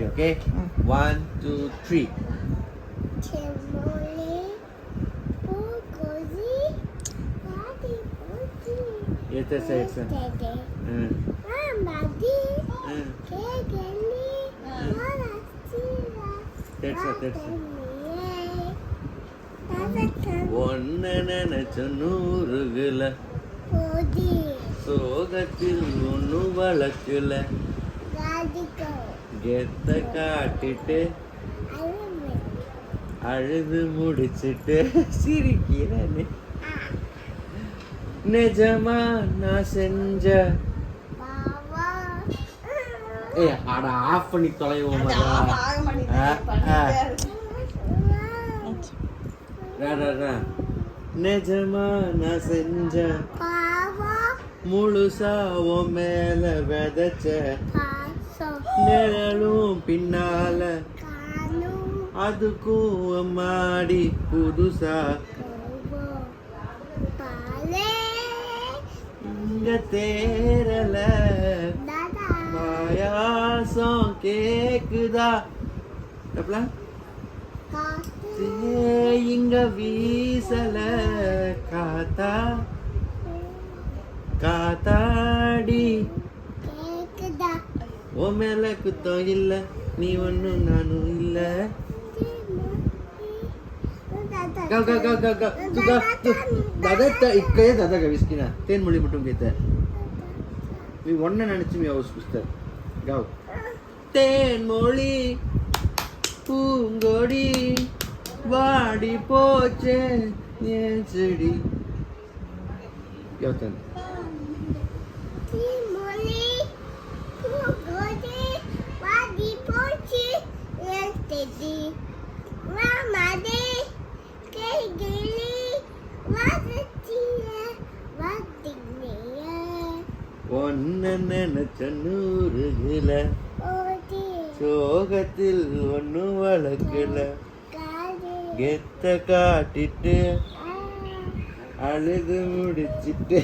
ready, okay? 1, 2, 3. It's a say. ஒன்ன நினைச்ச நூறுகுல சோகத்தில் ஒண்ணு வழக்குல கெத்த காட்டிட்டு அழுது முடிச்சிட்டு சிரிக்கிறேன்னு நிஜமா நான் செஞ்ச அட ஆஃப் பண்ணி தொலைவோம் நிஜமா நான் செஞ்ச முழுசா உன் மேல விதைச்ச நிழலும் பின்னால அதுக்கும் மாடி புதுசா இங்க தேரல பாயாசம் கேக்குதா இங்க வீசல காத்தா காத்தாடி ஓ மேல குத்தம் இல்ல நீ ஒன்னும் நானும் இல்ல दादा का विस्की ना तेन मोली मुटुम कहते हैं मी वन्ना ननची मी हाउस पुस्तक गाओ तेन मोली पूंगोड़ी वाड़ी पोचे ये चिड़ी यातन तेन मोली पूंगोड़ी वाड़ी पोचे ये चिड़ी वामादे ஒன்ன நினைச்ச நூறுகுல சோகத்தில் ஒண்ணு வழக்குல கெத்த காட்டிட்டு அழுது முடிச்சிட்டு